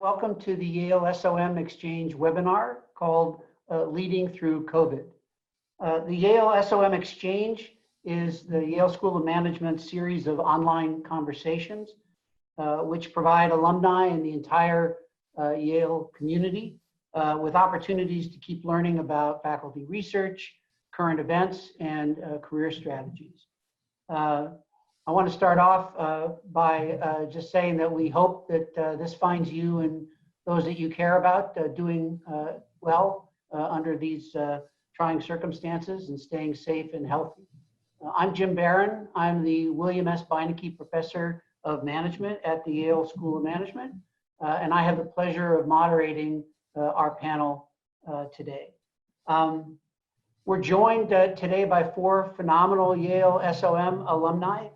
Welcome to the Yale SOM Exchange webinar called Leading Through COVID. The Yale SOM Exchange is the Yale School of Management series of online conversations which provide alumni and the entire Yale community with opportunities to keep learning about faculty research, current events, and career strategies. I want to start off by just saying that we hope that this finds you and those that you care about doing well under these trying circumstances and staying safe and healthy. I'm Jim Barron. I'm the William S. Beinecke Professor of Management at the Yale School of Management, and I have the pleasure of moderating our panel today. We're joined today by four phenomenal Yale SOM alumni,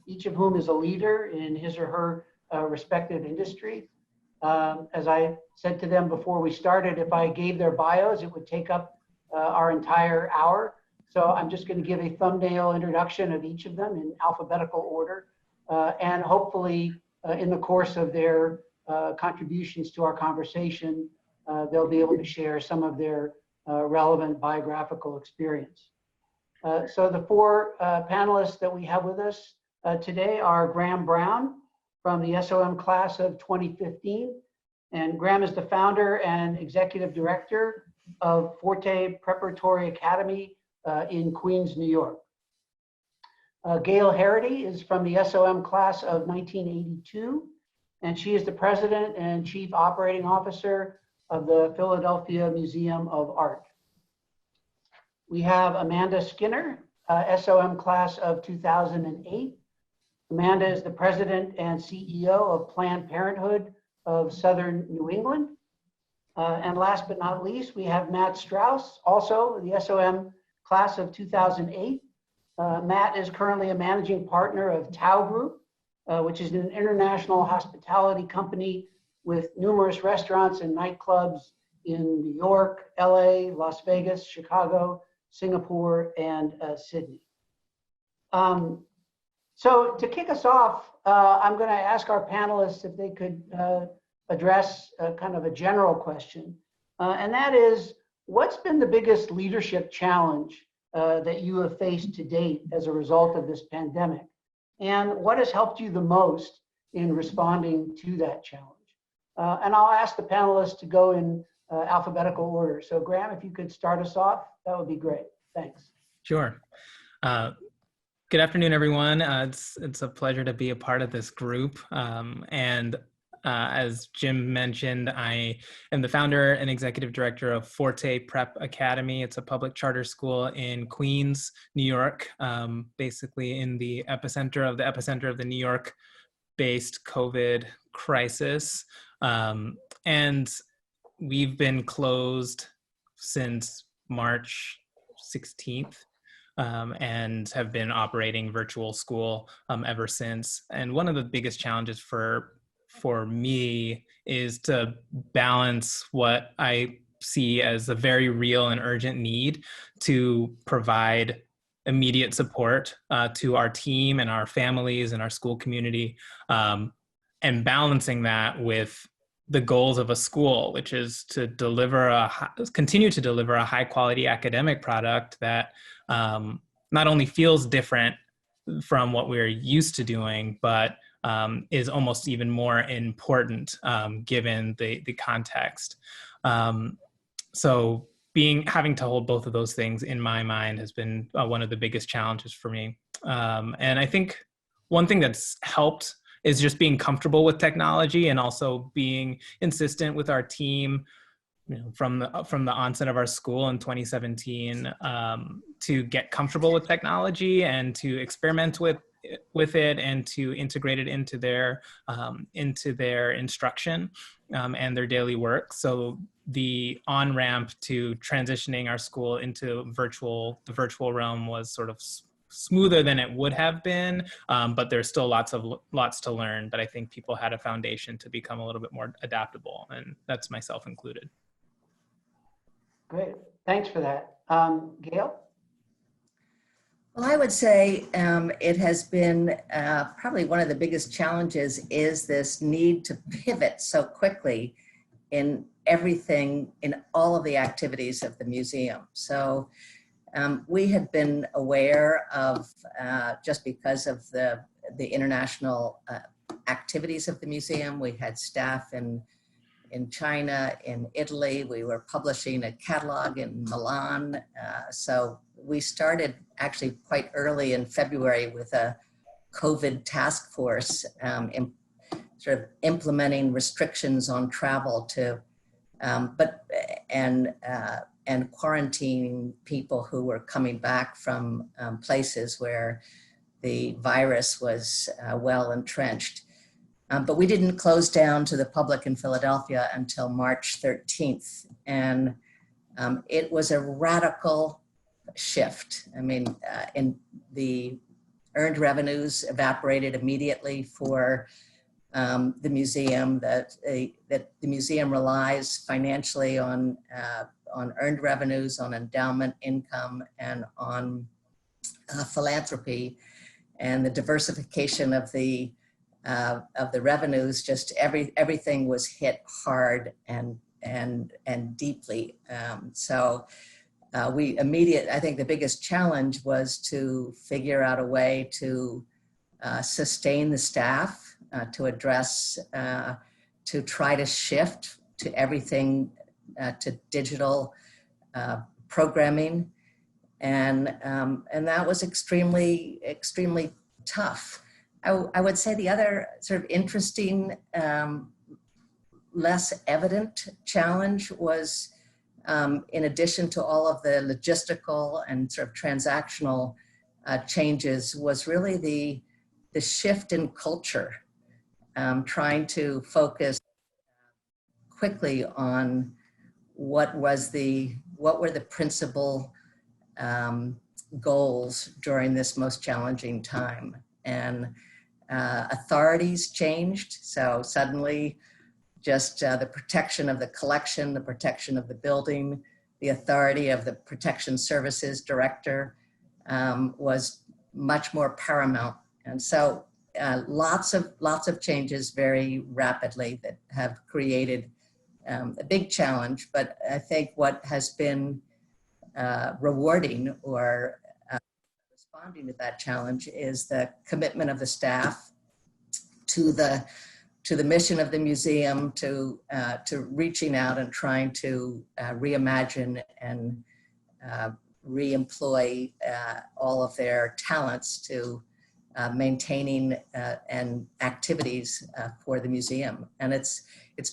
each of whom is a leader in his or her respective industry. As I said to them before we started, if I gave their bios, it would take up our entire hour. So I'm just going to give a thumbnail introduction of each of them in alphabetical order. And hopefully in the course of their contributions to our conversation, they'll be able to share some of their relevant biographical experience. So the four panelists that we have with us today are Graham Brown from the SOM class of 2015. And Graham is the founder and executive director of Forte Preparatory Academy in Queens, New York. Gail Harity is from the SOM class of 1982, and she is the president and chief operating officer of the Philadelphia Museum of Art. We have Amanda Skinner, SOM class of 2008. Amanda is the president and CEO of Planned Parenthood of Southern New England. And last but not least, we have Matt Strauss, also the SOM class of 2008. Matt is currently a managing partner of Tao Group, which is an international hospitality company with numerous restaurants and nightclubs in New York, LA, Las Vegas, Chicago, Singapore, and Sydney. So to kick us off, I'm going to ask our panelists if they could address kind of a general question, and that is, what's been the biggest leadership challenge that you have faced to date as a result of this pandemic? And what has helped you the most in responding to that challenge? And I'll ask the panelists to go in alphabetical order. So Graham, if you could start us off, that would be great. Thanks. Sure. Good afternoon, everyone. It's a pleasure to be a part of this group. As Jim mentioned, I am the founder and executive director of Forte Prep Academy. It's a public charter school in Queens, New York, basically in the epicenter of the New York-based COVID crisis. And we've been closed since March 16th and have been operating virtual school ever since. And one of the biggest challenges for me is to balance what I see as a very real and urgent need to provide immediate support to our team and our families and our school community, and balancing that with the goals of a school, which is to continue to deliver a high quality academic product that not only feels different from what we're used to doing, but is almost even more important given the context. So having to hold both of those things in my mind has been one of the biggest challenges for me. And I think one thing that's helped is just being comfortable with technology and also being insistent with our team, from the onset of our school in 2017, to get comfortable with technology and to experiment with it and to integrate it into their instruction and their daily work. So the on-ramp to transitioning our school into the virtual realm was sort of smoother than it would have been, but there's still lots to learn. But I think people had a foundation to become a little bit more adaptable, and that's myself included. Great, thanks for that. Gail? Well, I would say it has been probably one of the biggest challenges is this need to pivot so quickly in everything, in all of the activities of the museum. So we had been aware of, just because of the international activities of the museum, we had staff in China, in Italy. We were publishing a catalog in Milan. So we started actually quite early in February with a COVID task force, sort of implementing restrictions on travel to, and quarantining people who were coming back from places where the virus was well entrenched. But we didn't close down to the public in Philadelphia until March 13th. And it was a radical shift. I mean, in the earned revenues evaporated immediately for the museum. That the museum relies financially on earned revenues, on endowment income, and on philanthropy, and the diversification of the revenues. Just everything was hit hard and deeply. I think the biggest challenge was to figure out a way to sustain the staff, to address, to try to shift to everything, to digital programming. And that was extremely, extremely tough. I would say the other sort of interesting, less evident challenge was, in addition to all of the logistical and sort of transactional changes, was really the shift in culture, trying to focus quickly on what were the principal goals during this most challenging time. And authorities changed. So suddenly just the protection of the collection, the protection of the building, the authority of the protection services director was much more paramount. And so lots of changes very rapidly that have created a big challenge. But I think what has been rewarding or responding to that challenge is the commitment of the staff to the mission of the museum, to reaching out and trying to reimagine and reemploy all of their talents to maintaining and activities for the museum. And it's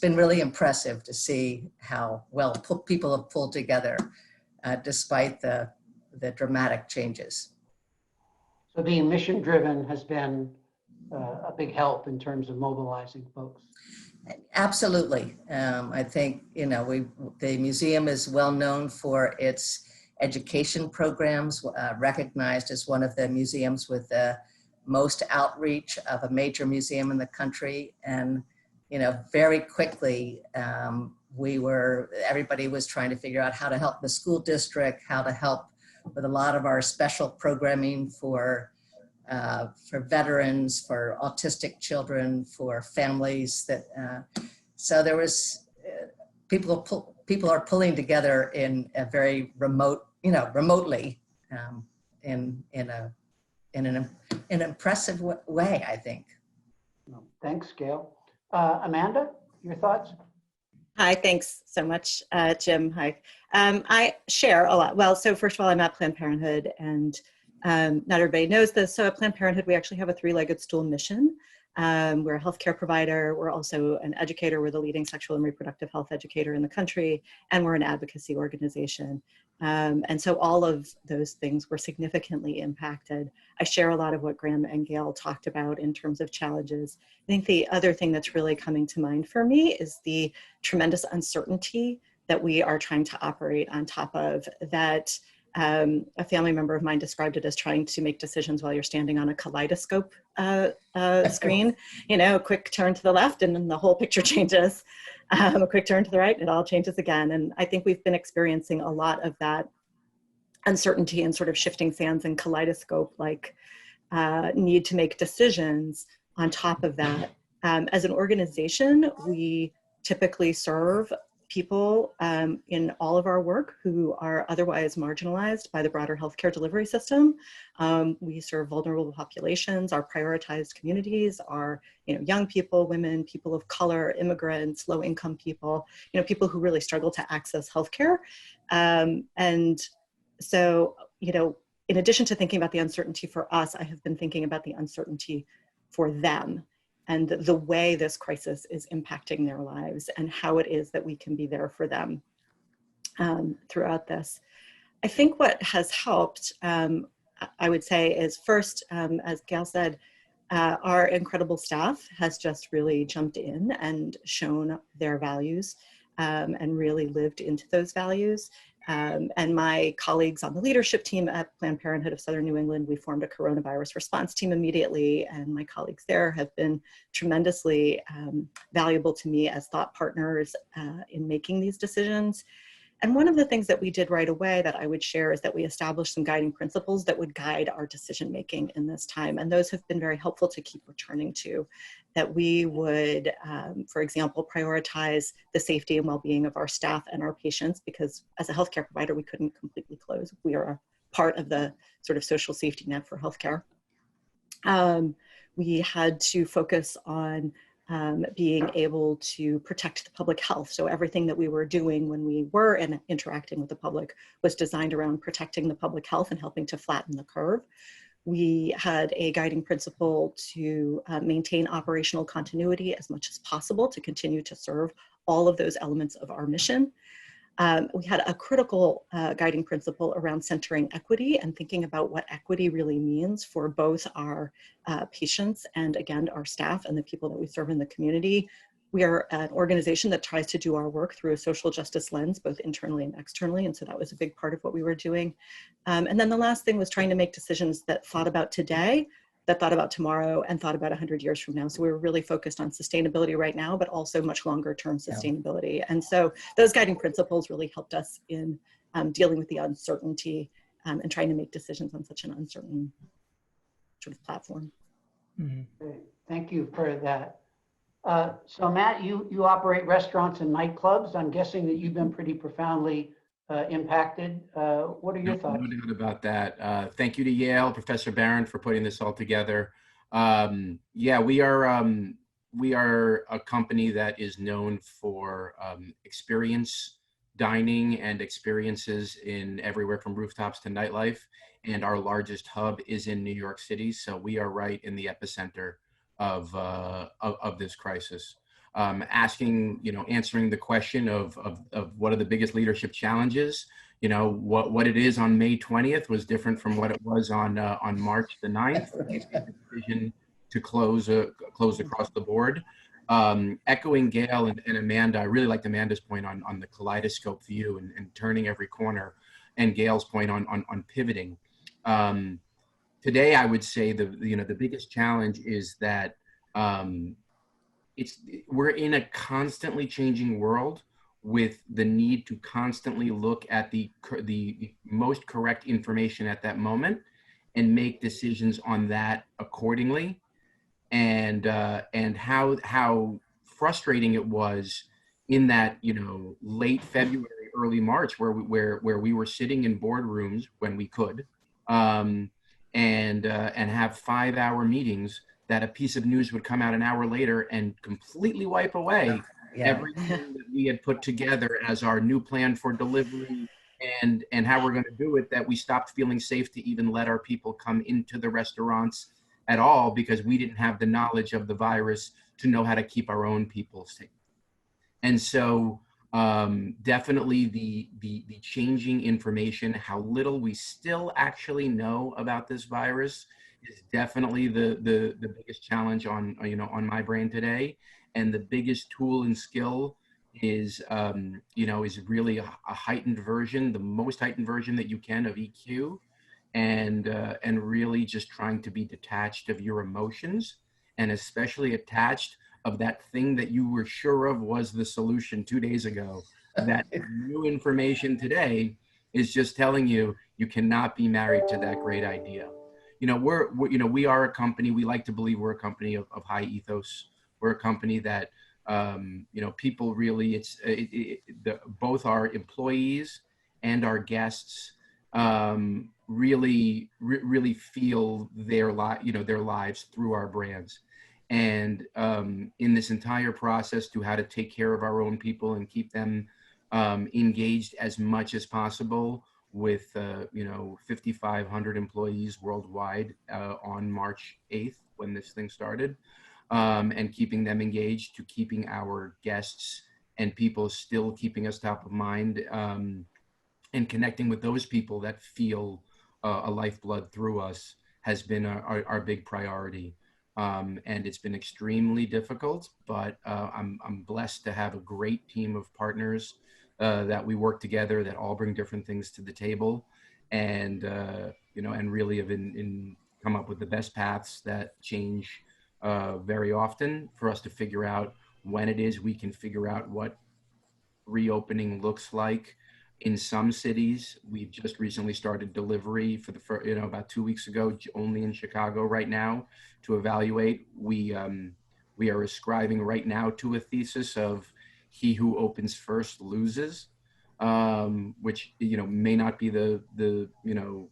been really impressive to see how well people have pulled together despite the dramatic changes. So being mission driven has been a big help in terms of mobilizing folks. Absolutely. I think, the museum is well known for its education programs, recognized as one of the museums with the most outreach of a major museum in the country. And, very quickly, everybody was trying to figure out how to help the school district, how to help with a lot of our special programming for veterans, for autistic children, for families. So there was people are pulling together in a very remotely, in an impressive way, I think. Thanks, Gail. Amanda, your thoughts? Hi, thanks so much, Jim. Hi. I share a lot. Well, so first of all, I'm at Planned Parenthood, and not everybody knows this. So at Planned Parenthood, we actually have a three-legged stool mission. We're a healthcare provider. We're also an educator. We're the leading sexual and reproductive health educator in the country, and we're an advocacy organization. And so all of those things were significantly impacted. I share a lot of what Graham and Gail talked about in terms of challenges. I think the other thing that's really coming to mind for me is the tremendous uncertainty that we are trying to operate on top of. That a family member of mine described it as trying to make decisions while you're standing on a kaleidoscope screen. A quick turn to the left and then the whole picture changes. A quick turn to the right and it all changes again. And I think we've been experiencing a lot of that uncertainty and sort of shifting sands and kaleidoscope like need to make decisions on top of that. As an organization, we typically serve people in all of our work who are otherwise marginalized by the broader healthcare delivery system. We serve vulnerable populations. Our prioritized communities are, young people, women, people of color, immigrants, low-income people, people who really struggle to access healthcare. And so, in addition to thinking about the uncertainty for us, I have been thinking about the uncertainty for them and the way this crisis is impacting their lives and how it is that we can be there for them throughout this. I think what has helped, I would say, is first, as Gail said, our incredible staff has just really jumped in and shown their values and really lived into those values. And my colleagues on the leadership team at Planned Parenthood of Southern New England, we formed a coronavirus response team immediately. And my colleagues there have been tremendously valuable to me as thought partners in making these decisions. And one of the things that we did right away that I would share is that we established some guiding principles that would guide our decision-making in this time. And those have been very helpful to keep returning to, that we would, for example, prioritize the safety and well-being of our staff and our patients, because as a healthcare provider, we couldn't completely close. We are part of the sort of social safety net for healthcare. We had to focus on being able to protect the public health. So everything that we were doing when we were interacting with the public was designed around protecting the public health and helping to flatten the curve. We had a guiding principle to maintain operational continuity as much as possible to continue to serve all of those elements of our mission. We had a critical guiding principle around centering equity and thinking about what equity really means for both our patients and, again, our staff and the people that we serve in the community. We are an organization that tries to do our work through a social justice lens, both internally and externally, and so that was a big part of what we were doing. And then the last thing was trying to make decisions that thought about today, that thought about tomorrow, and thought about 100 years from now. So we were really focused on sustainability right now, but also much longer term sustainability. Yeah. And so those guiding principles really helped us in dealing with the uncertainty and trying to make decisions on such an uncertain sort of platform. Mm-hmm. Thank you for that. So Matt, you operate restaurants and nightclubs. I'm guessing that you've been pretty profoundly impacted. What are your thoughts? No doubt about that. Thank you to Yale, Professor Barron, for putting this all together. Yeah, we are a company that is known for experience dining and experiences in everywhere from rooftops to nightlife. And our largest hub is in New York City. So we are right in the epicenter of this crisis. Answering the question of what are the biggest leadership challenges. What it is on May 20th was different from what it was on March the 9th. Decision to close across the board. Echoing Gail and Amanda, I really liked Amanda's point on the kaleidoscope view and turning every corner, and Gail's point on pivoting. Today, I would say the biggest challenge is that we're in a constantly changing world with the need to constantly look at the most correct information at that moment and make decisions on that accordingly. And how frustrating it was in that late February, early March, where we were sitting in boardrooms when we could, and have 5-hour meetings that a piece of news would come out an hour later and completely wipe away everything that we had put together as our new plan for delivery and how we're going to do it, that we stopped feeling safe to even let our people come into the restaurants at all because we didn't have the knowledge of the virus to know how to keep our own people safe. And so definitely the changing information, how little we still actually know about this virus is definitely the biggest challenge on my brain today. And the biggest tool and skill is really a heightened version, the most heightened version that you can of EQ, and really just trying to be detached of your emotions, and especially attached of that thing that you were sure of was the solution 2 days ago. That new information today is just telling you, you cannot be married to that great idea. You know, we are a company, we like to believe we're a company of high ethos. We're a company that, you know, people really, both our employees and our guests really feel their lives through our brands. And in this entire process to how to take care of our own people and keep them engaged as much as possible with, you know, 5,500 employees worldwide on March 8th when this thing started, and keeping them engaged, to keeping our guests and people still keeping us top of mind, and connecting with those people that feel a lifeblood through us has been our big priority. And it's been extremely difficult, but I'm blessed to have a great team of partners that we work together, that all bring different things to the table, and you know, and really have come up with the best paths that change very often for us to figure out when it is we can figure out what reopening looks like. In some cities, we've just recently started delivery for the first, you know, about 2 weeks ago, only in Chicago right now to evaluate. We are ascribing right now to a thesis of he who opens first loses, which, you know, may not be the you know,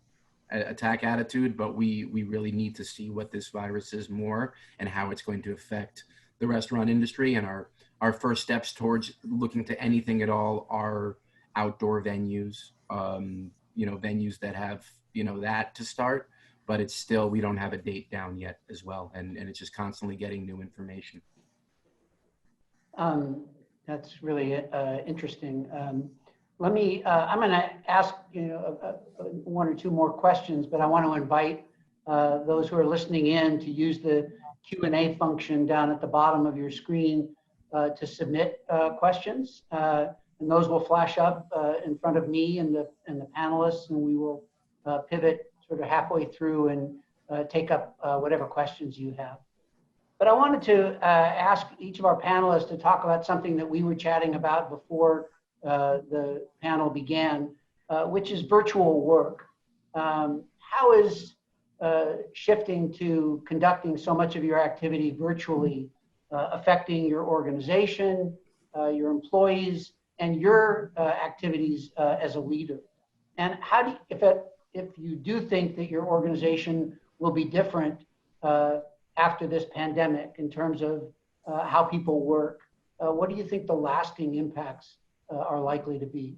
attack attitude, but we really need to see what this virus is more and how it's going to affect the restaurant industry. And our first steps towards looking to anything at all are outdoor venues, you know, venues that have, you know, that to start, but it's still, we don't have a date down yet as well. And it's just constantly getting new information. That's really interesting. Let me, I'm going to ask, you know, one or two more questions, but I want to invite those who are listening in to use the Q&A function down at the bottom of your screen to submit questions. And those will flash up in front of me and the panelists, and we will pivot sort of halfway through and take up whatever questions you have. But I wanted to ask each of our panelists to talk about something that we were chatting about before the panel began, which is virtual work. How is shifting to conducting so much of your activity virtually affecting your organization, your employees, and your activities as a leader? And how do you, if you do think that your organization will be different after this pandemic in terms of how people work, what do you think the lasting impacts are likely to be?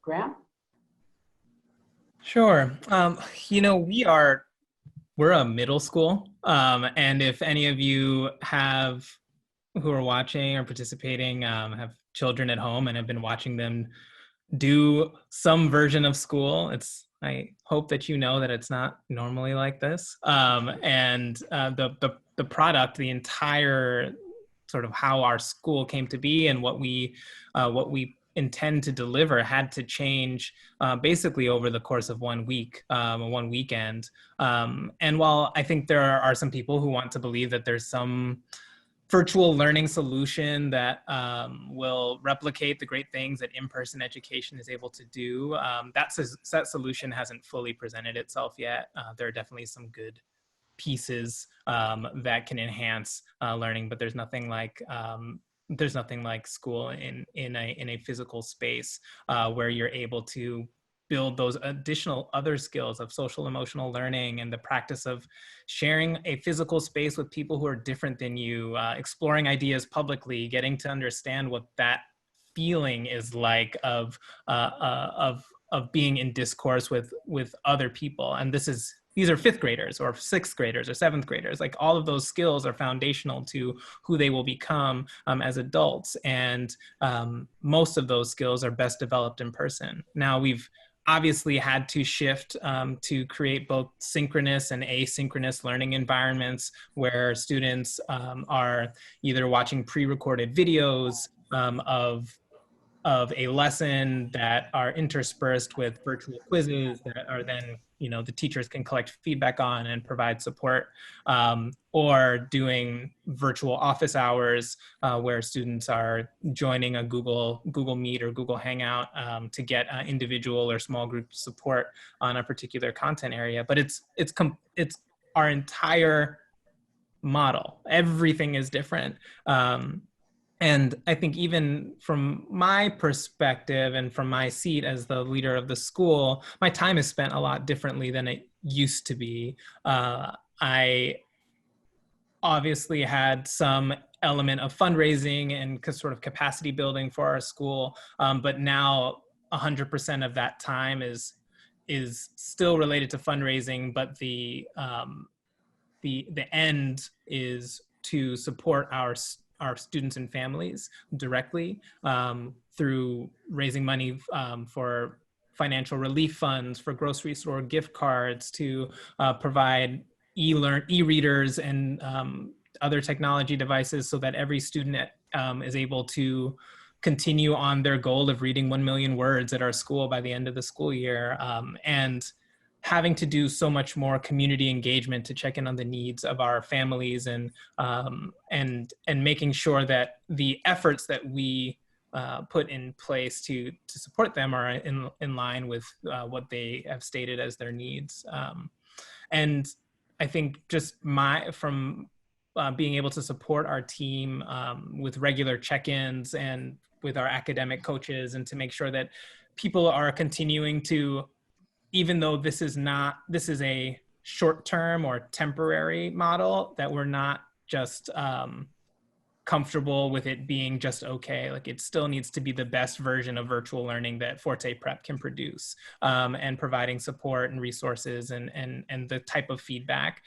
Graham? Sure. You know, we're a middle school. And if any of you who are watching or participating, have children at home and have been watching them do some version of school, I hope that you know that it's not normally like this. And the product, the entire sort of how our school came to be and what we intend to deliver had to change basically over the course of 1 week, one weekend. And while I think there are some people who want to believe that there's some virtual learning solution that will replicate the great things that in-person education is able to do, that solution hasn't fully presented itself yet. There are definitely some good pieces that can enhance learning, but there's nothing like school in a physical space where you're able to build those additional other skills of social emotional learning and the practice of sharing a physical space with people who are different than you, exploring ideas publicly, getting to understand what that feeling is like of being in discourse with other people. And these are 5th graders or 6th graders or 7th graders. Like, all of those skills are foundational to who they will become as adults. And most of those skills are best developed in person. Now, we've obviously had to shift to create both synchronous and asynchronous learning environments where students are either watching pre-recorded videos of a lesson that are interspersed with virtual quizzes that are then the teachers can collect feedback on and provide support, or doing virtual office hours where students are joining a Google Meet or Google Hangout to get individual or small group support on a particular content area. But it's our entire model. Everything is different. And I think even from my perspective and from my seat as the leader of the school, my time is spent a lot differently than it used to be. I obviously had some element of fundraising and sort of capacity building for our school, but now 100% of that time is still related to fundraising, but the end is to support our students and families directly through raising money for financial relief funds, for grocery store gift cards, to provide e-readers and other technology devices so that every student is able to continue on their goal of reading 1 million words at our school by the end of the school year, and having to do so much more community engagement to check in on the needs of our families, and making sure that the efforts that we put in place to support them are in line with what they have stated as their needs. And I think just from being able to support our team with regular check-ins and with our academic coaches, and to make sure that people are continuing to, even though this is a short-term or temporary model, that we're not just comfortable with it being just okay. Like, it still needs to be the best version of virtual learning that Forte Prep can produce, and providing support and resources and the type of feedback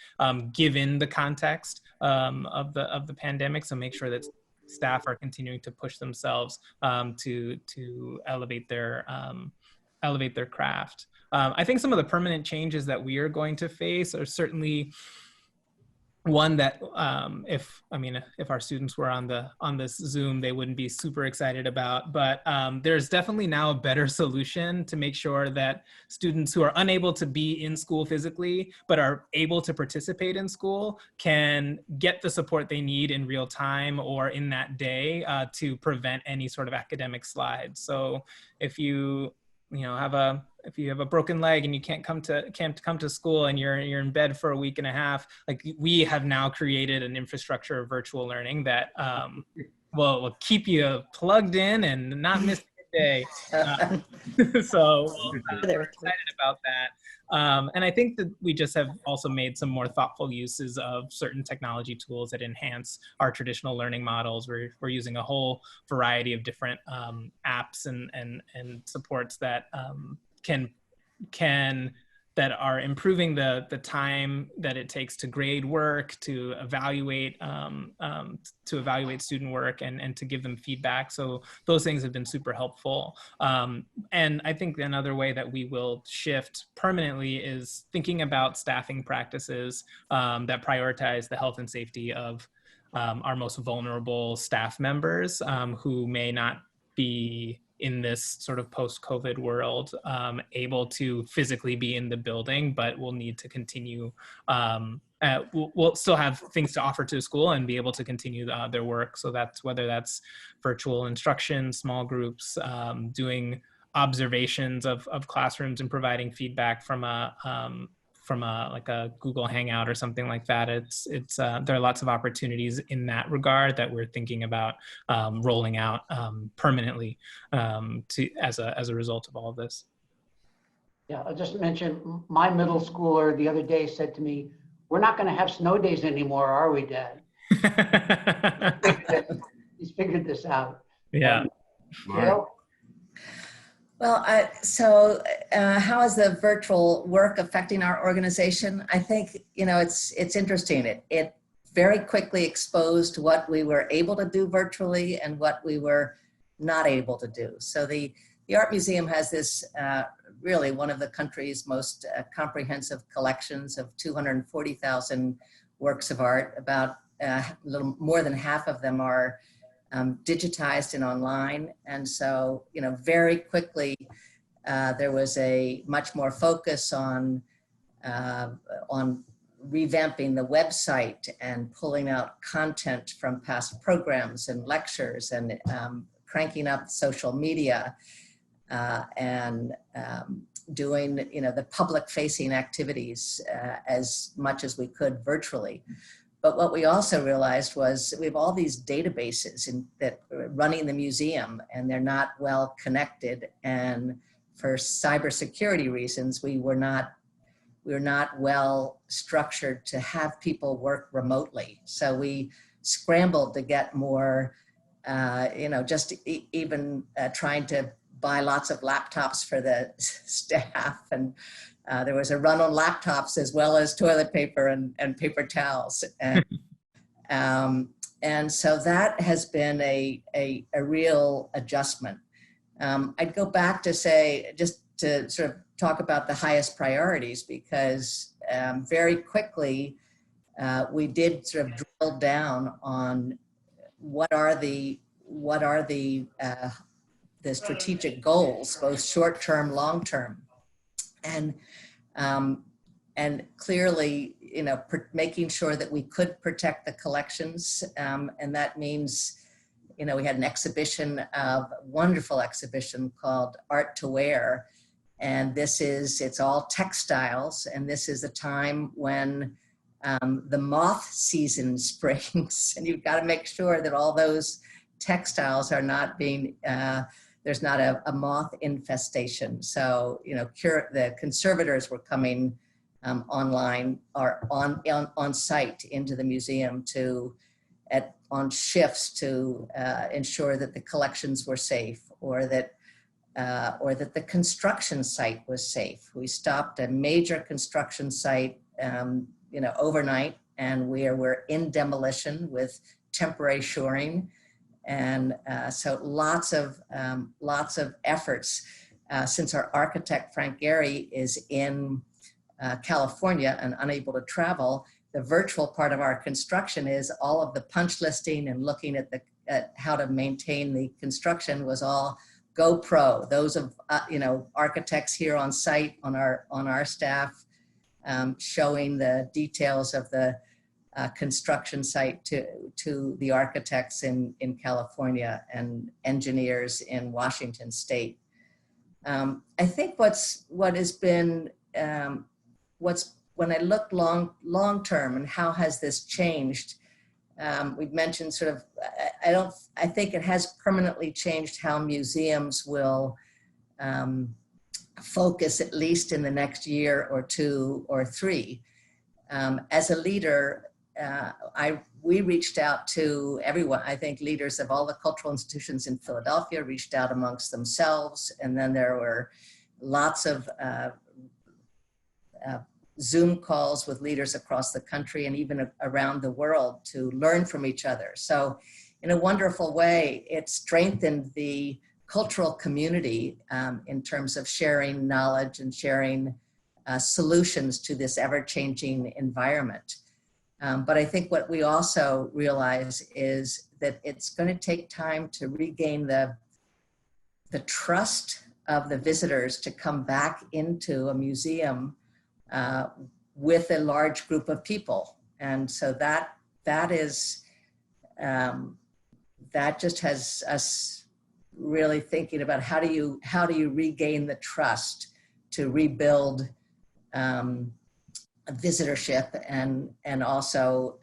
given the context of the pandemic. So make sure that staff are continuing to push themselves to elevate their craft. I think some of the permanent changes that we are going to face are certainly one that if our students were on this Zoom, they wouldn't be super excited about. But there's definitely now a better solution to make sure that students who are unable to be in school physically but are able to participate in school can get the support they need in real time or in that day to prevent any sort of academic slide. So if you have a broken leg and you can't come to school and you're in bed for a week and a half, like, we have now created an infrastructure of virtual learning that will keep you plugged in and not miss a day. So we're excited about that. And I think that we just have also made some more thoughtful uses of certain technology tools that enhance our traditional learning models. We're using a whole variety of different apps and supports that that are improving the time that it takes to grade work, to evaluate student work, and to give them feedback. So those things have been super helpful. And I think another way that we will shift permanently is thinking about staffing practices that prioritize the health and safety of our most vulnerable staff members who may not be in this sort of post-COVID world, able to physically be in the building, but will need to continue, we'll still have things to offer to school and be able to continue their work. So that's whether that's virtual instruction, small groups, doing observations of classrooms and providing feedback from like a Google Hangout or something like that. There are lots of opportunities in that regard that we're thinking about rolling out permanently as a result of all of this. Yeah, I'll just mention, my middle schooler the other day said to me, "We're not going to have snow days anymore, are we, Dad?" He's figured this out. Yeah. Yale? Well, how is the virtual work affecting our organization? I think, it's interesting. It very quickly exposed what we were able to do virtually and what we were not able to do. So the Art Museum has this really one of the country's most comprehensive collections of 240,000 works of art. About a little more than half of them are digitized and online. And so, very quickly, there was a much more focus on on revamping the website and pulling out content from past programs and lectures and cranking up social media and doing the public facing activities as much as we could virtually. But what we also realized was we have all these databases that are running the museum, and they're not well connected. And for cybersecurity reasons, we were not well structured to have people work remotely. So we scrambled to get more, even trying to buy lots of laptops for the staff. And there was a run on laptops as well as toilet paper and paper towels. And so that has been a real adjustment. I'd go back to say, just to sort of talk about the highest priorities, because very quickly we did sort of drill down on what are the strategic goals, both short-term, long-term, and clearly, making sure that we could protect the collections, and that means, we had an exhibition, wonderful exhibition called Art to Wear, and it's all textiles, and this is a time when the moth season springs, and you've got to make sure that all those textiles are not being there's not a moth infestation. So, the conservators were coming online or on site into the museum on shifts to ensure that the collections were safe, or that the construction site was safe. We stopped a major construction site, overnight, and we're in demolition with temporary shoring. And so lots of efforts. Since our architect, Frank Gehry, is in California and unable to travel, the virtual part of our construction is all of the punch listing and looking at how to maintain the construction was all GoPro. Those of architects here on site on our staff, showing the details of the construction site to the architects in California and engineers in Washington State. I think when I look long term and how has this changed, we've mentioned sort of, I think it has permanently changed how museums will focus, at least in the next year or two or three. As a leader, we reached out to everyone. I think leaders of all the cultural institutions in Philadelphia reached out amongst themselves, and then there were lots of Zoom calls with leaders across the country and even around the world to learn from each other. So in a wonderful way, it strengthened the cultural community in terms of sharing knowledge and sharing solutions to this ever-changing environment. But I think what we also realize is that it's going to take time to regain the trust of the visitors to come back into a museum with a large group of people. And so that just has us really thinking about how do you regain the trust to rebuild visitorship and also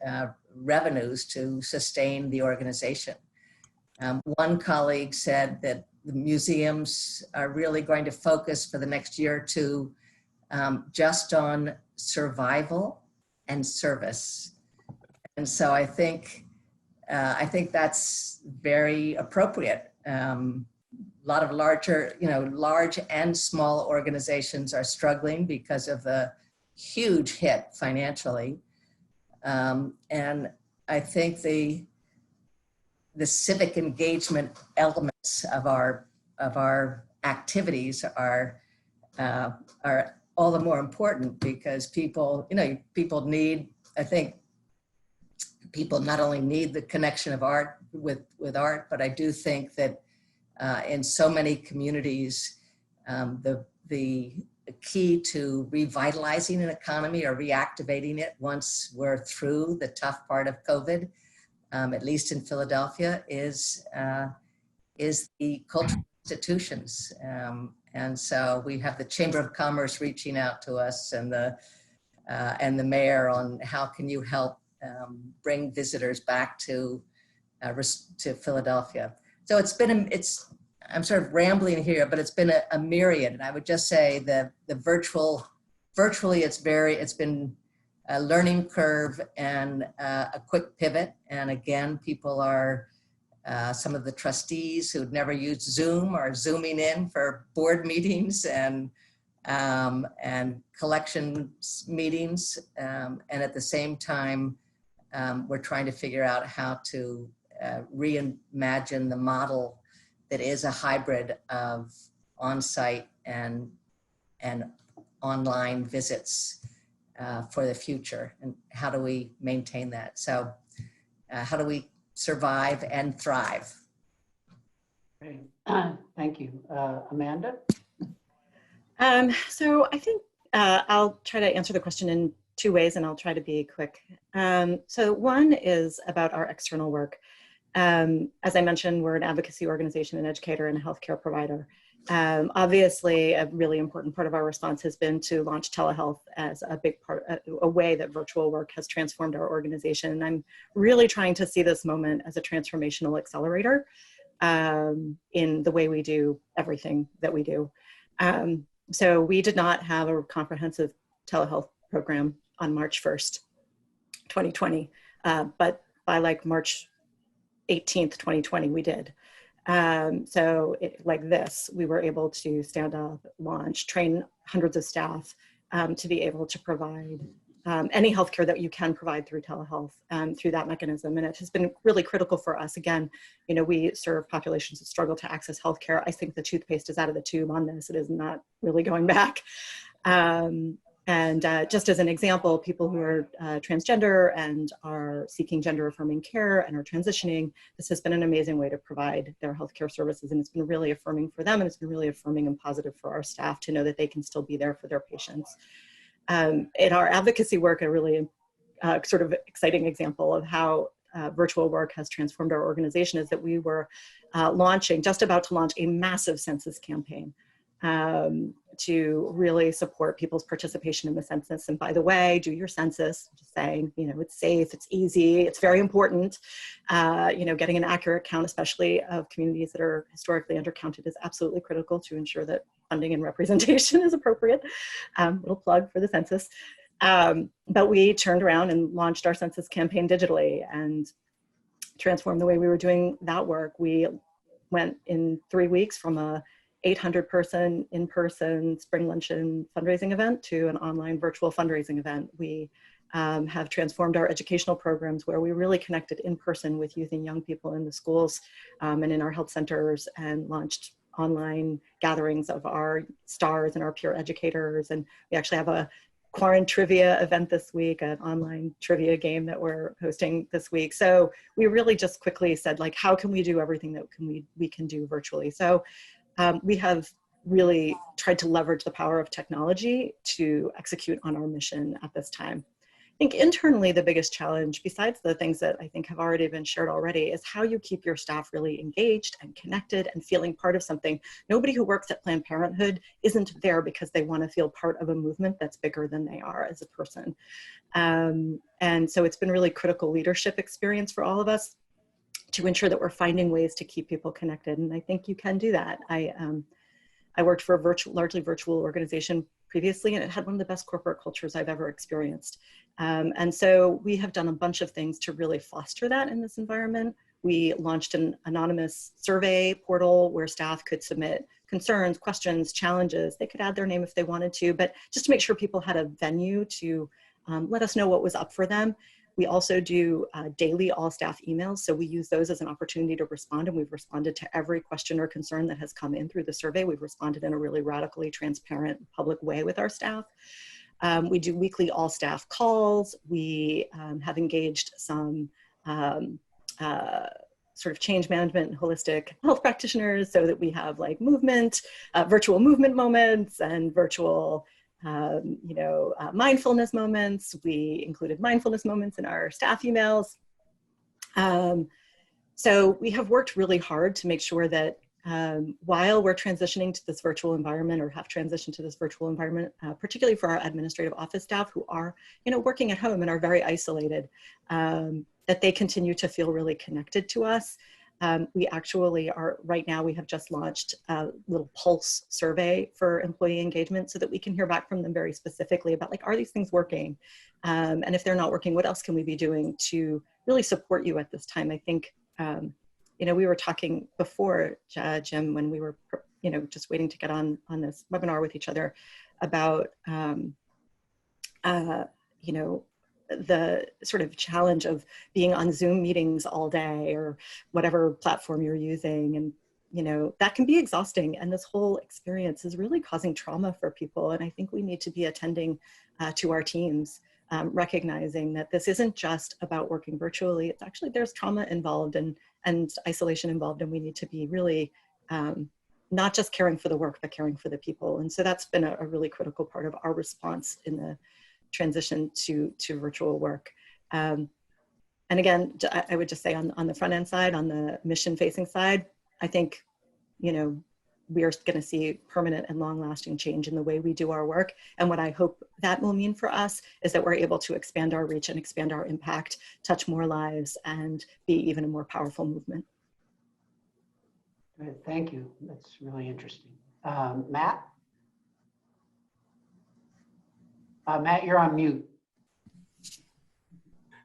revenues to sustain the organization. One colleague said that the museums are really going to focus for the next year or two just on survival and service. And so I think that's very appropriate. A lot of large and small organizations are struggling because of the huge hit financially. And I think the civic engagement elements of our activities are all the more important, because people need, I think people not only need the connection of art with art, but I do think that in so many communities, the key to revitalizing an economy or reactivating it once we're through the tough part of COVID, at least in Philadelphia, is the cultural institutions. And so we have the Chamber of Commerce reaching out to us and the mayor on how can you help bring visitors back to Philadelphia. So it's been, I'm sort of rambling here, but it's been a myriad. And I would just say the virtually it's been a learning curve and a quick pivot. And again, people are, some of the trustees who'd never used Zoom are Zooming in for board meetings and collection meetings. And at the same time, we're trying to figure out how to reimagine the model that is a hybrid of on-site and online visits for the future. And how do we maintain that? So how do we survive and thrive? Great. Thank you. Amanda? So I think I'll try to answer the question in two ways, and I'll try to be quick. So one is about our external work. As I mentioned, we're an advocacy organization, an educator, and a healthcare provider. Obviously, a really important part of our response has been to launch telehealth as a big part, a way that virtual work has transformed our organization. And I'm really trying to see this moment as a transformational accelerator in the way we do everything that we do. So we did not have a comprehensive telehealth program on March 1st, 2020, but by like March 18th, 2020, we did. So like this, we were able to stand up, launch, train hundreds of staff to be able to provide any healthcare that you can provide through telehealth through that mechanism. And it has been really critical for us. Again, you know, we serve populations that struggle to access healthcare. I think the toothpaste is out of the tube on this. It is not really going back. And just as an example, people who are transgender and are seeking gender affirming care and are transitioning, this has been an amazing way to provide their healthcare services. And it's been really affirming for them. And it's been really affirming and positive for our staff to know that they can still be there for their patients. In our advocacy work, a really sort of exciting example of how virtual work has transformed our organization is that we were just about to launch a massive census campaign to really support people's participation in the census. And by the way, do your census, just saying, you know, it's safe, it's easy, it's very important. You know, getting an accurate count, especially of communities that are historically undercounted, is absolutely critical to ensure that funding and representation is appropriate. Little plug for the census. But we turned around and launched our census campaign digitally and transformed the way we were doing that work. We went in 3 weeks from a 800-person in-person spring luncheon fundraising event to an online virtual fundraising event. We have transformed our educational programs where we really connected in person with youth and young people in the schools and in our health centers, and launched online gatherings of our stars and our peer educators. And we actually have a Quarant Trivia event this week, an online trivia game that we're hosting this week. So we really just quickly said, like, how can we do everything that we can do virtually? So we have really tried to leverage the power of technology to execute on our mission at this time. I think internally, the biggest challenge, besides the things that I think have already been shared already, is how you keep your staff really engaged and connected and feeling part of something. Nobody who works at Planned Parenthood isn't there because they want to feel part of a movement that's bigger than they are as a person. And so it's been really critical leadership experience for all of us to ensure that we're finding ways to keep people connected. And I think you can do that. I worked for a largely virtual organization previously, and it had one of the best corporate cultures I've ever experienced. And so we have done a bunch of things to really foster that in this environment. We launched an anonymous survey portal where staff could submit concerns, questions, challenges. They could add their name if they wanted to, but just to make sure people had a venue to let us know what was up for them. We also do daily all staff emails. So we use those as an opportunity to respond, and we've responded to every question or concern that has come in through the survey. We've responded in a really radically transparent public way with our staff. We do weekly all staff calls. We have engaged some sort of change management and holistic health practitioners, so that we have like movement, virtual movement moments and virtual mindfulness moments. We included mindfulness moments in our staff emails. So we have worked really hard to make sure that while we're transitioning to this virtual environment, or have transitioned to this virtual environment, particularly for our administrative office staff who are, working at home and are very isolated, that they continue to feel really connected to us. We actually are, right now, we have just launched a little pulse survey for employee engagement so that we can hear back from them very specifically about, like, are these things working? And if they're not working, what else can we be doing to really support you at this time? I think, we were talking before, Jim, when we were, just waiting to get on this webinar with each other about, the sort of challenge of being on Zoom meetings all day, or whatever platform you're using. And, that can be exhausting. And this whole experience is really causing trauma for people. And I think we need to be attending to our teams, recognizing that this isn't just about working virtually. It's actually, there's trauma involved and isolation involved. And we need to be really not just caring for the work, but caring for the people. And so that's been a really critical part of our response in the transition to virtual work. And again, I would just say on the front end side, on the mission facing side, I think, we are going to see permanent and long lasting change in the way we do our work. And what I hope that will mean for us is that we're able to expand our reach and expand our impact, touch more lives, and be even a more powerful movement. Good, thank you. That's really interesting. Matt? Matt, you're on mute.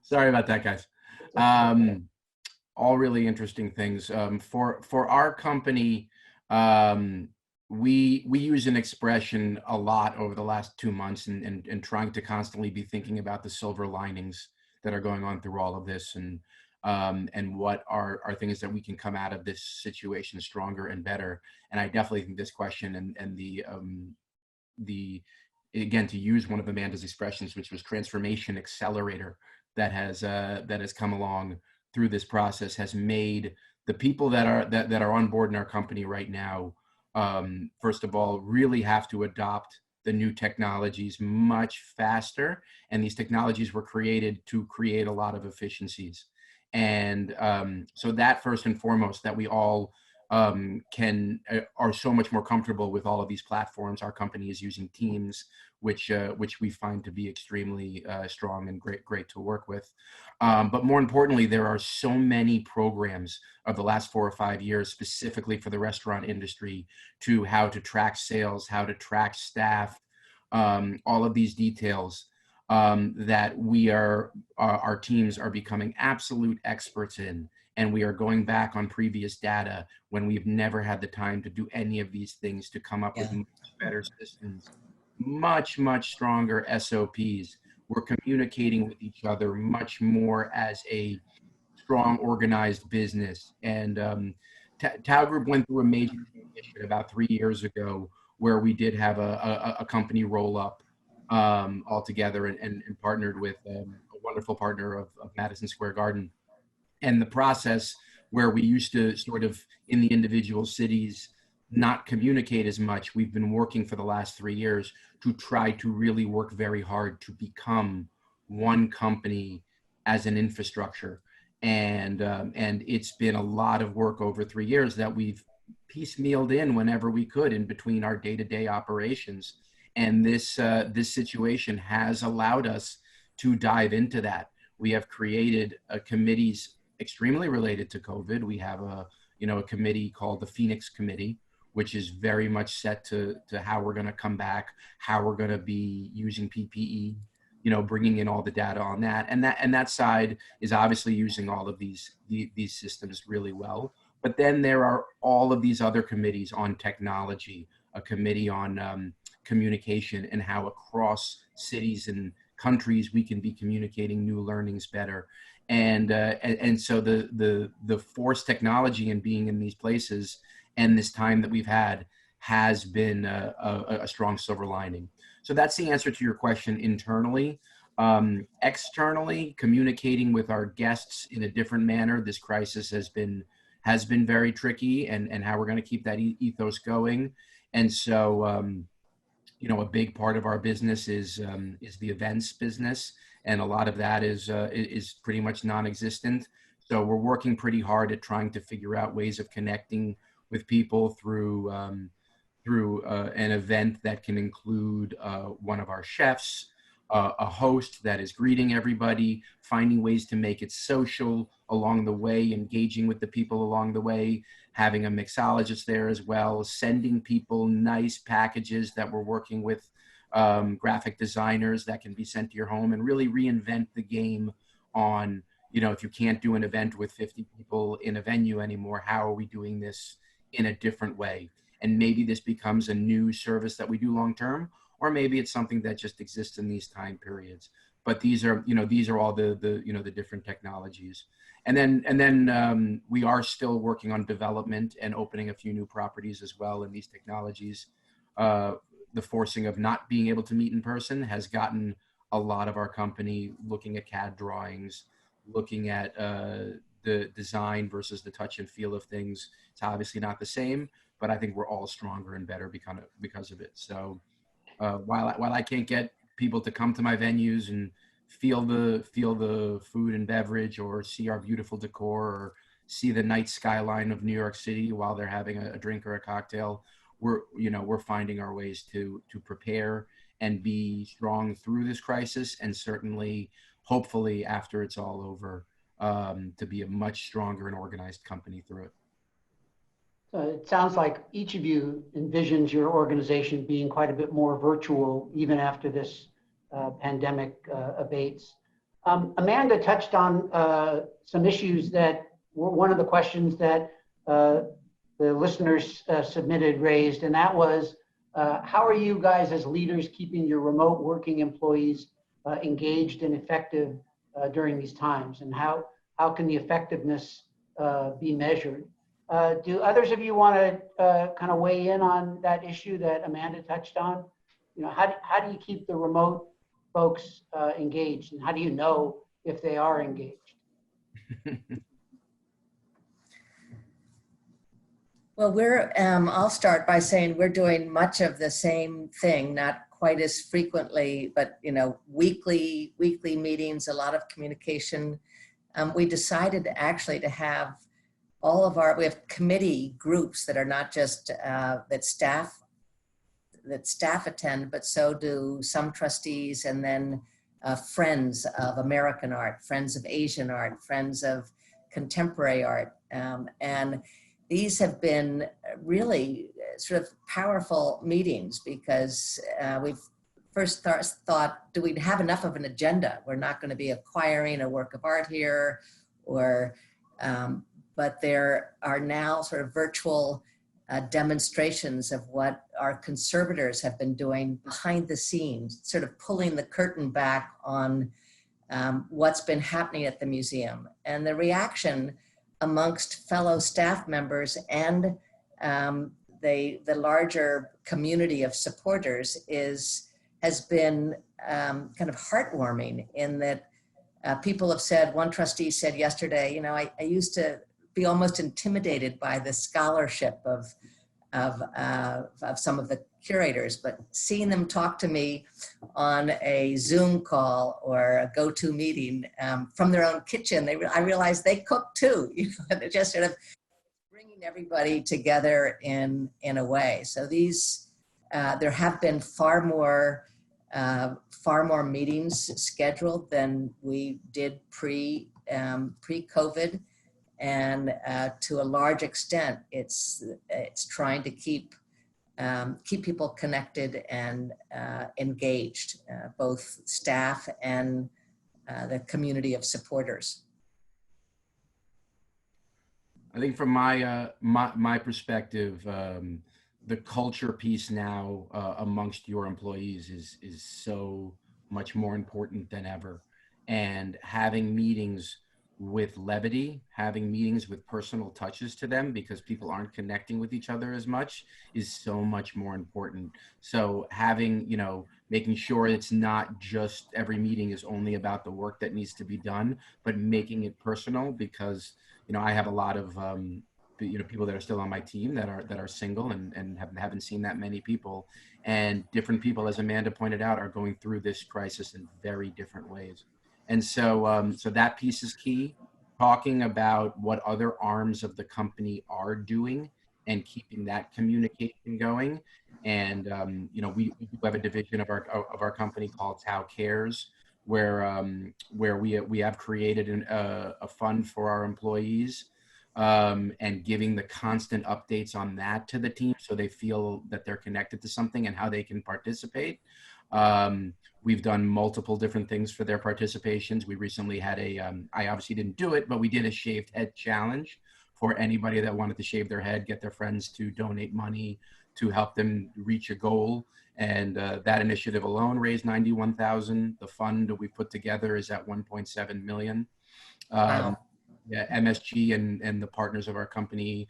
Sorry about that, guys. All really interesting things. For our company, we use an expression a lot over the last 2 months, and trying to constantly be thinking about the silver linings that are going on through all of this, and what are things that we can come out of this situation stronger and better. And I definitely think this question and the again, to use one of Amanda's expressions, which was transformation accelerator, that has come along through this process, has made the people that are on board in our company right now, first of all, really have to adopt the new technologies much faster. And these technologies were created to create a lot of efficiencies. And so that, first and foremost, that we all are so much more comfortable with all of these platforms. Our company is using Teams, which we find to be extremely strong and great to work with. But more importantly, there are so many programs of the last 4 or 5 years, specifically for the restaurant industry, to how to track sales, how to track staff, all of these details that our teams are becoming absolute experts in. And we are going back on previous data when we've never had the time to do any of these things, to come up with much better systems, much stronger SOPs. We're communicating with each other much more as a strong, organized business. And Tao Group went through a major transition about 3 years ago, where we did have a company roll up all together, and partnered with a wonderful partner of Madison Square Garden. And the process where we used to sort of, in the individual cities, not communicate as much, we've been working for the last 3 years to try to really work very hard to become one company as an infrastructure. And it's been a lot of work over 3 years that we've piecemealed in whenever we could in between our day-to-day operations. And this situation has allowed us to dive into that. We have created committees extremely related to COVID. We have a committee called the Phoenix Committee, which is very much set to how we're going to come back, how we're going to be using PPE, bringing in all the data on that. And that side is obviously using all of these systems really well. But then there are all of these other committees on technology, a committee on communication, and how across cities and countries we can be communicating new learnings better. And so the forced technology and being in these places and this time that we've had has been a strong silver lining. So that's the answer to your question internally. Externally, communicating with our guests in a different manner. This crisis has been very tricky, and how we're going to keep that ethos going. And so, a big part of our business is the events business, and a lot of that is pretty much non-existent. So we're working pretty hard at trying to figure out ways of connecting with people through an event that can include one of our chefs, a host that is greeting everybody, finding ways to make it social along the way, engaging with the people along the way, having a mixologist there as well, sending people nice packages that we're working with graphic designers that can be sent to your home, and really reinvent the game on, if you can't do an event with 50 people in a venue anymore, how are we doing this in a different way? And maybe this becomes a new service that we do long term, or maybe it's something that just exists in these time periods. But these are all the different technologies. And then we are still working on development and opening a few new properties as well in these technologies. The forcing of not being able to meet in person has gotten a lot of our company looking at CAD drawings, looking at the design versus the touch and feel of things. It's obviously not the same, but I think we're all stronger and better because of it. So while I can't get people to come to my venues and feel the food and beverage, or see our beautiful decor, or see the night skyline of New York City while they're having a drink or a cocktail, we're finding our ways to prepare and be strong through this crisis, and certainly, hopefully, after it's all over, to be a much stronger and organized company through it. So it sounds like each of you envisions your organization being quite a bit more virtual even after this pandemic abates. Amanda touched on some issues that were one of the questions that the listeners submitted raised, and that was, how are you guys as leaders keeping your remote working employees engaged and effective during these times, and how can the effectiveness be measured? Do others of you want to kind of weigh in on that issue that Amanda touched on? How do you keep the remote folks engaged, and how do you know if they are engaged? Well, I'll start by saying we're doing much of the same thing, not quite as frequently, but weekly meetings, a lot of communication. We decided actually to have we have committee groups that are not just that staff attend, but so do some trustees, and then friends of American art, friends of Asian art, friends of contemporary art. And these have been really sort of powerful meetings, because we've first thought, do we have enough of an agenda? We're not going to be acquiring a work of art here, but there are now sort of virtual demonstrations of what our conservators have been doing behind the scenes, sort of pulling the curtain back on what's been happening at the museum. And the reaction amongst fellow staff members and the larger community of supporters has been kind of heartwarming, in that people have said, one trustee said yesterday, I used to be almost intimidated by the scholarship of some of the curators, but seeing them talk to me on a Zoom call or a go-to meeting from their own kitchen, I realized they cook too. They're just sort of bringing everybody together in a way. So there have been far more meetings scheduled than we did pre-COVID. And to a large extent, it's trying to keep people connected and engaged, both staff and the community of supporters. I think from my perspective, the culture piece now amongst your employees is so much more important than ever, and having meetings with levity, having meetings with personal touches to them because people aren't connecting with each other as much is so much more important. So having, you know, making sure it's not just every meeting is only about the work that needs to be done, but making it personal because, you know, I have a lot of, you know, people that are still on my team that are single and haven't seen that many people, and different people, as Amanda pointed out, are going through this crisis in very different ways. And so, so that piece is key. Talking about what other arms of the company are doing and keeping that communication going. And you know, we do have a division of our company called Tau Cares, where we have created a fund for our employees, and giving the constant updates on that to the team so they feel that they're connected to something and how they can participate. We've done multiple different things for their participations. We recently had I obviously didn't do it, but we did a shaved head challenge for anybody that wanted to shave their head, get their friends to donate money to help them reach a goal. And that initiative alone raised $91,000. The fund we put together is at 1.7 million. Wow. Yeah, MSG and the partners of our company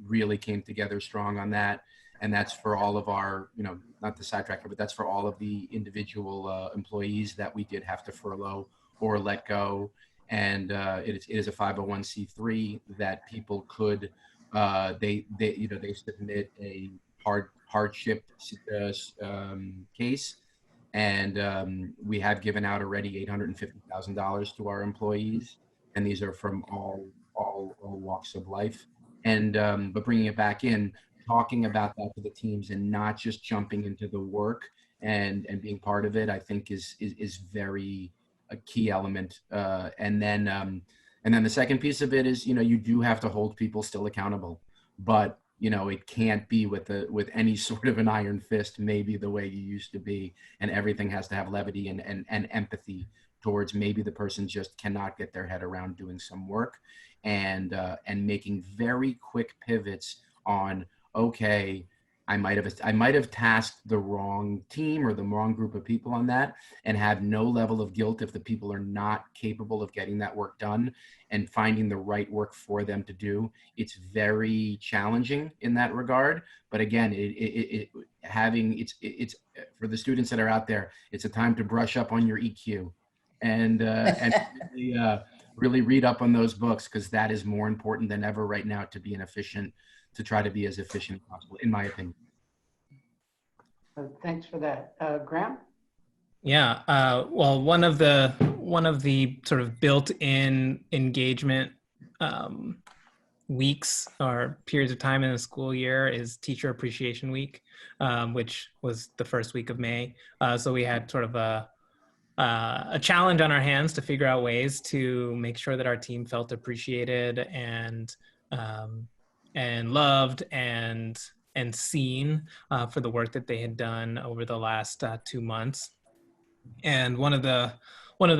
really came together strong on that. And that's for all of our, you know, not the sidetracker, but that's for all of the individual employees that we did have to furlough or let go. And it is a 501c3 that people could, they submit a hardship case. And we have given out already $850,000 to our employees. And these are from all walks of life. And but bringing it back in, talking about that to the teams and not just jumping into the work and being part of it, I think is very a key element. And then the second piece of it is, you know, you do have to hold people still accountable, but you know, it can't be with any sort of an iron fist, maybe the way you used to be, and everything has to have levity and empathy towards maybe the person just cannot get their head around doing some work, and making very quick pivots on, okay, I might have tasked the wrong team or the wrong group of people on that, and have no level of guilt if the people are not capable of getting that work done and finding the right work for them to do. It's very challenging in that regard. But again, it's for the students that are out there, it's a time to brush up on your EQ and really read up on those books, because that is more important than ever right now to try to be as efficient as possible, in my opinion. Thanks for that. Graham? Yeah, well, one of the sort of built-in engagement weeks or periods of time in the school year is Teacher Appreciation Week, which was the first week of May. So we had sort of a challenge on our hands to figure out ways to make sure that our team felt appreciated and loved and seen for the work that they had done over the last 2 months. And one of the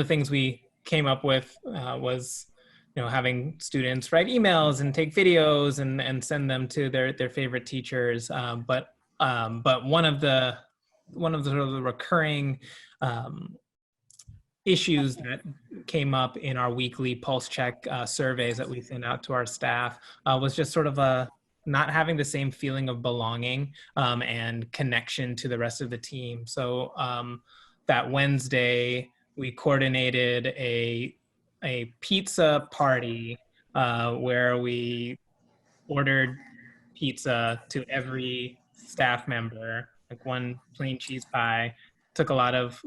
things we came up with was, you know, having students write emails and take videos and send them to their favorite teachers. But one of the sort of the recurring issues that came up in our weekly pulse check surveys that we send out to our staff was just sort of not having the same feeling of belonging and connection to the rest of the team. So that Wednesday, we coordinated a pizza party where we ordered pizza to every staff member, like one plain cheese pie. Took a lot of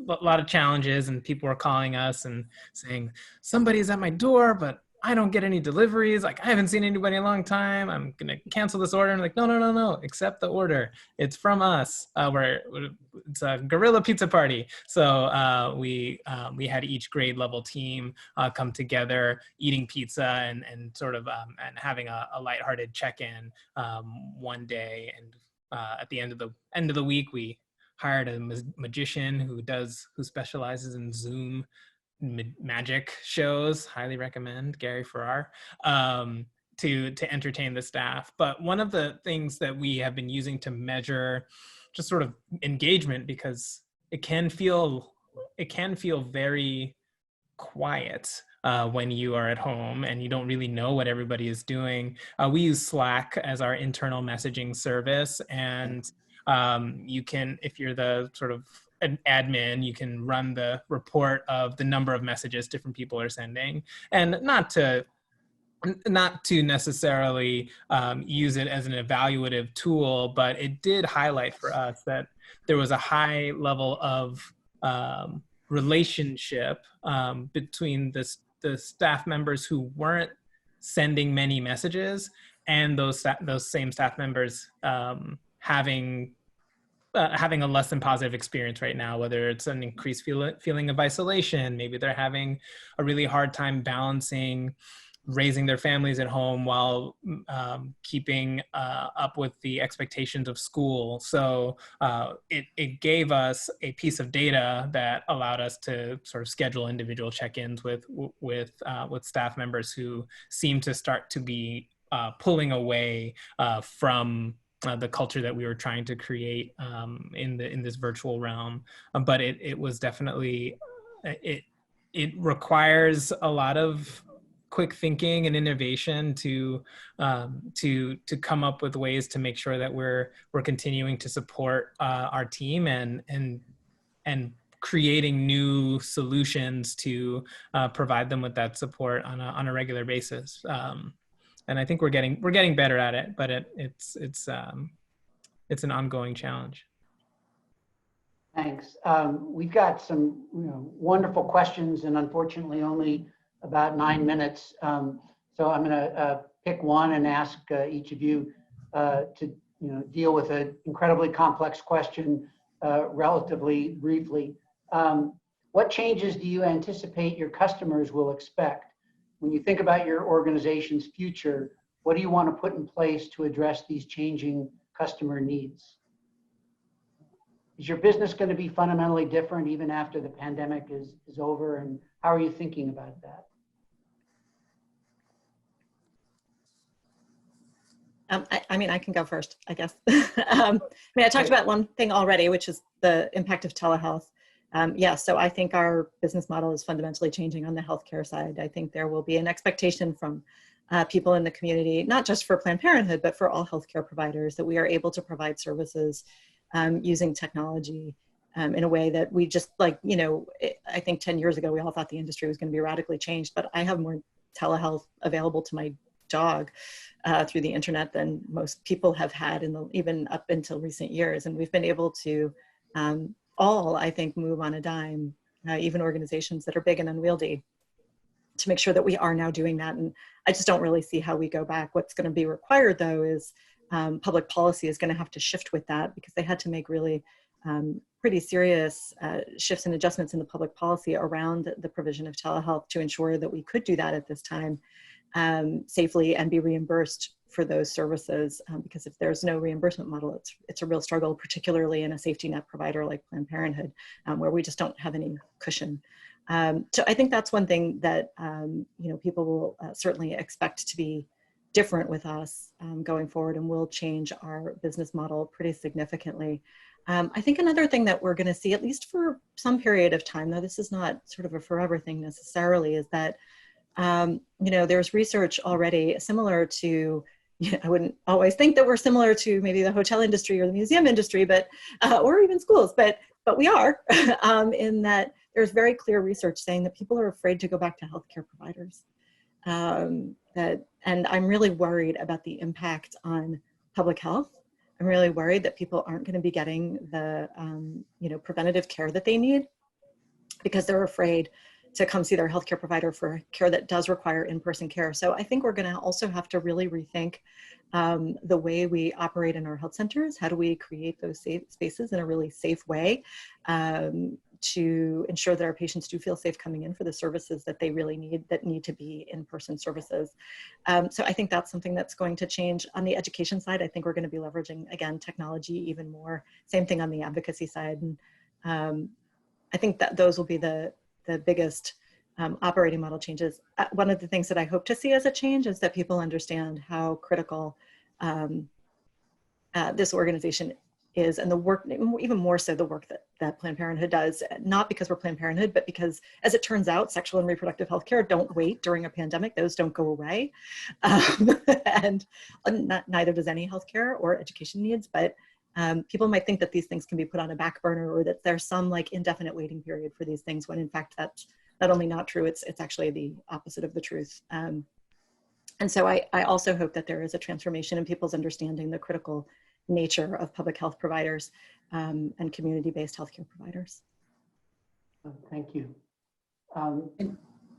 challenges, and people were calling us and saying, somebody's at my door, but I don't get any deliveries. Like, I haven't seen anybody in a long time. I'm going to cancel this order. And I'm like, no, accept the order. It's from us. It's a guerrilla pizza party. So we had each grade level team come together, eating pizza and sort of and having a lighthearted check-in one day. And at the end of the week, we hired a magician who specializes in Zoom magic shows. Highly recommend Gary Farrar to entertain the staff. But one of the things that we have been using to measure just sort of engagement, because it can feel very quiet when you are at home and you don't really know what everybody is doing. We use Slack as our internal messaging service, and you can, if you're the sort of an admin, you can run the report of the number of messages different people are sending, and not to necessarily use it as an evaluative tool, but it did highlight for us that there was a high level of relationship between the staff members who weren't sending many messages and those same staff members having a less than positive experience right now, whether it's an increased feeling of isolation, maybe they're having a really hard time balancing raising their families at home while keeping up with the expectations of school. So it gave us a piece of data that allowed us to sort of schedule individual check-ins with staff members who seem to start to be pulling away from the culture that we were trying to create in this virtual realm. But it was definitely, it requires a lot of quick thinking and innovation to come up with ways to make sure that we're continuing to support our team and creating new solutions to provide them with that support on a regular basis. And I think we're getting better at it, but it's an ongoing challenge. Thanks. We've got some wonderful questions, and unfortunately only about 9 minutes. So I'm going to pick one and ask each of you to deal with an incredibly complex question relatively briefly. What changes do you anticipate your customers will expect? When you think about your organization's future, what do you want to put in place to address these changing customer needs? Is your business going to be fundamentally different even after the pandemic is over? And how are you thinking about that? I mean, I can go first, I guess. I talked about one thing already, which is the impact of telehealth. So I think our business model is fundamentally changing on the healthcare side. I think there will be an expectation from people in the community, not just for Planned Parenthood, but for all healthcare providers, that we are able to provide services using technology in a way that we just I think 10 years ago, we all thought the industry was going to be radically changed, but I have more telehealth available to my dog through the internet than most people have had even up until recent years. And we've been able to all, I think, move on a dime, even organizations that are big and unwieldy, to make sure that we are now doing that. And I just don't really see how we go back. What's going to be required, though, is public policy is going to have to shift with that, because they had to make really pretty serious shifts and adjustments in the public policy around the provision of telehealth to ensure that we could do that at this time safely and be reimbursed for those services. Because if there's no reimbursement model, it's a real struggle, particularly in a safety net provider like Planned Parenthood, where we just don't have any cushion. So I think that's one thing that people will certainly expect to be different with us going forward, and will change our business model pretty significantly. I think another thing that we're going to see, at least for some period of time, though this is not sort of a forever thing necessarily, is that there's research already similar to, I wouldn't always think that we're similar to maybe the hotel industry or the museum industry, but or even schools, but we are in that there's very clear research saying that people are afraid to go back to healthcare providers. And I'm really worried about the impact on public health. I'm really worried that people aren't going to be getting the preventative care that they need, because they're afraid to come see their healthcare provider for care that does require in-person care. So I think we're going to also have to really rethink the way we operate in our health centers. How do we create those safe spaces in a really safe way to ensure that our patients do feel safe coming in for the services that they really need, that need to be in-person services. So I think that's something that's going to change. On the education side, I think we're going to be leveraging, again, technology even more. Same thing on the advocacy side. And I think that those will be the biggest operating model changes. One of the things that I hope to see as a change is that people understand how critical this organization is, and the work, even more so the work that Planned Parenthood does, not because we're Planned Parenthood, but because, as it turns out, sexual and reproductive health care don't wait during a pandemic. Those don't go away. And neither does any healthcare or education needs, but people might think that these things can be put on a back burner, or that there's some like indefinite waiting period for these things, when in fact that's not only not true, it's actually the opposite of the truth. And so I also hope that there is a transformation in people's understanding the critical nature of public health providers and community-based healthcare providers. Thank you.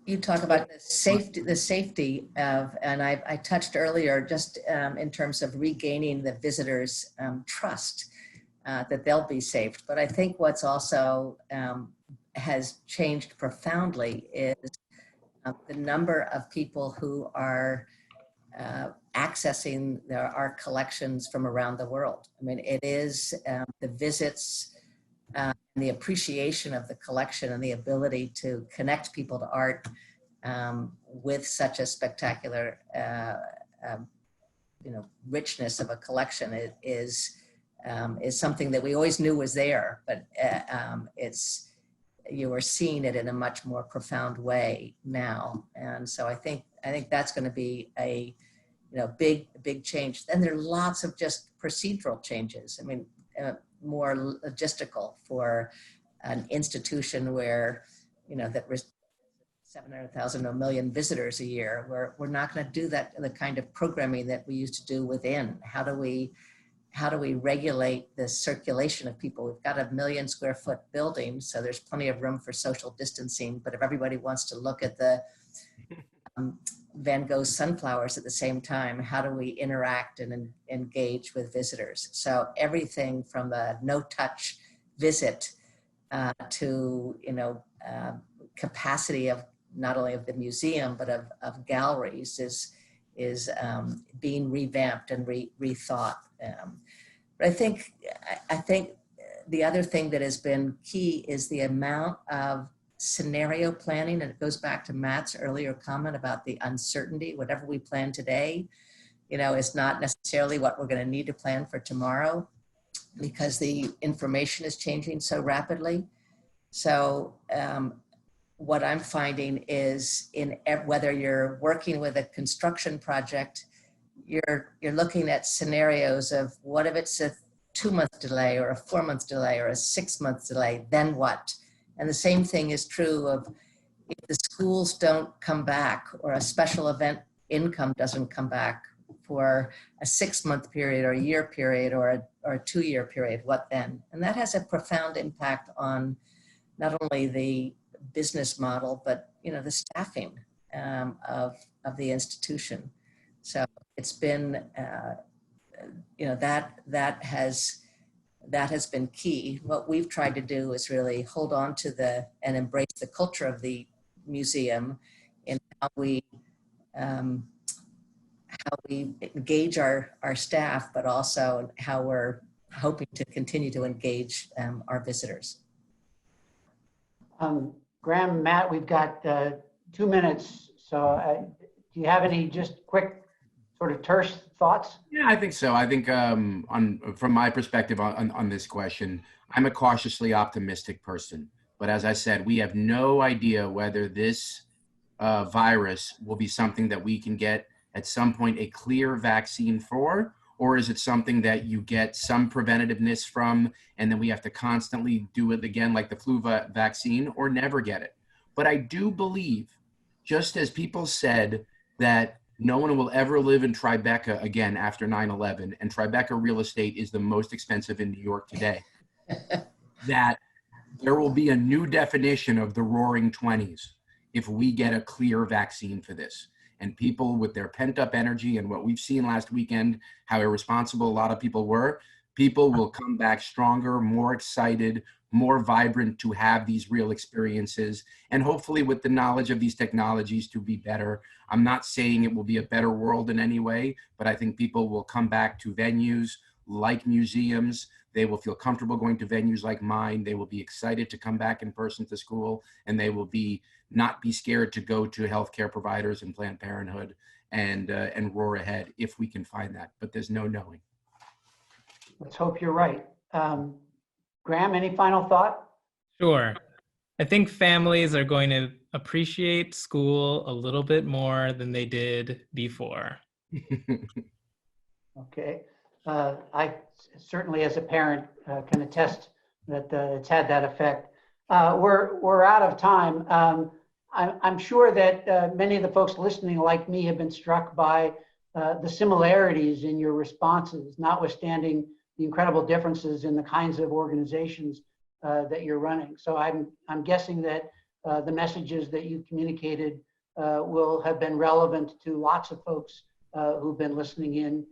You talk about the safety of, and I touched earlier just in terms of regaining the visitors' trust that they'll be safe. But I think what's also has changed profoundly is the number of people who are accessing our collections from around the world. I mean, it is the visits, the appreciation of the collection, and the ability to connect people to art with such a spectacular, richness of a collection. It is something that we always knew was there, but you are seeing it in a much more profound way now. And so I think that's going to be a big change. And there are lots of just procedural changes. I mean, more logistical for an institution where, that 700,000 or 1 million visitors a year. We're not going to do that, the kind of programming that we used to do within. How do we regulate the circulation of people? We've got a 1 million square foot building, so there's plenty of room for social distancing. But if everybody wants to look at the Van Gogh's sunflowers at the same time, how do we interact and engage with visitors? So everything from a no-touch visit to capacity of not only of the museum but of galleries is being revamped and rethought. But I think the other thing that has been key is the amount of scenario planning, and it goes back to Matt's earlier comment about the uncertainty. Whatever we plan today, is not necessarily what we're going to need to plan for tomorrow, because the information is changing so rapidly. So what I'm finding is whether you're working with a construction project, you're looking at scenarios of what if it's a 2-month delay or a 4-month delay or a 6-month delay, then what? And the same thing is true of if the schools don't come back, or a special event income doesn't come back for a 6-month period or a year period or a 2-year period, what then? And that has a profound impact on not only the business model, but the staffing of the institution. So it's been, that has been key. What we've tried to do is really hold on to and embrace the culture of the museum in how we engage our staff, but also how we're hoping to continue to engage our visitors. Graham, Matt, we've got 2 minutes. So do you have any just quick sort of terse thoughts? Yeah, I think so. I think from my perspective on this question, I'm a cautiously optimistic person. But as I said, we have no idea whether this virus will be something that we can get at some point a clear vaccine for, or is it something that you get some preventativeness from and then we have to constantly do it again like the flu vaccine, or never get it. But I do believe, just as people said that no one will ever live in Tribeca again after 9/11, and Tribeca real estate is the most expensive in New York today, that there will be a new definition of the roaring 20s if we get a clear vaccine for this. And people with their pent up energy and what we've seen last weekend, how irresponsible a lot of people were, people will come back stronger, more excited, more vibrant to have these real experiences, and hopefully with the knowledge of these technologies to be better. I'm not saying it will be a better world in any way, but I think people will come back to venues like museums. They will feel comfortable going to venues like mine. They will be excited to come back in person to school, and they will not be scared to go to healthcare providers and Planned Parenthood and roar ahead if we can find that. But there's no knowing. Let's hope you're right. Graham, any final thought? Sure. I think families are going to appreciate school a little bit more than they did before. Okay. I certainly, as a parent, can attest that it's had that effect. We're out of time. I'm sure that many of the folks listening, like me, have been struck by the similarities in your responses, notwithstanding the incredible differences in the kinds of organizations that you're running. So I'm guessing that the messages that you communicated will have been relevant to lots of folks who've been listening in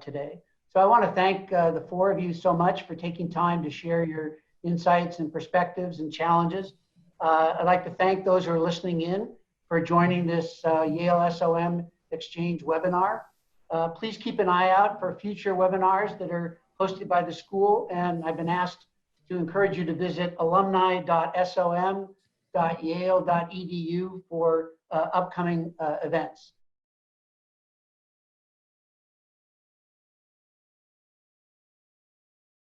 today. So I want to thank the four of you so much for taking time to share your insights and perspectives and challenges. I'd like to thank those who are listening in for joining this Yale SOM Exchange webinar. Please keep an eye out for future webinars that are hosted by the school, and I've been asked to encourage you to visit alumni.som.yale.edu for upcoming events.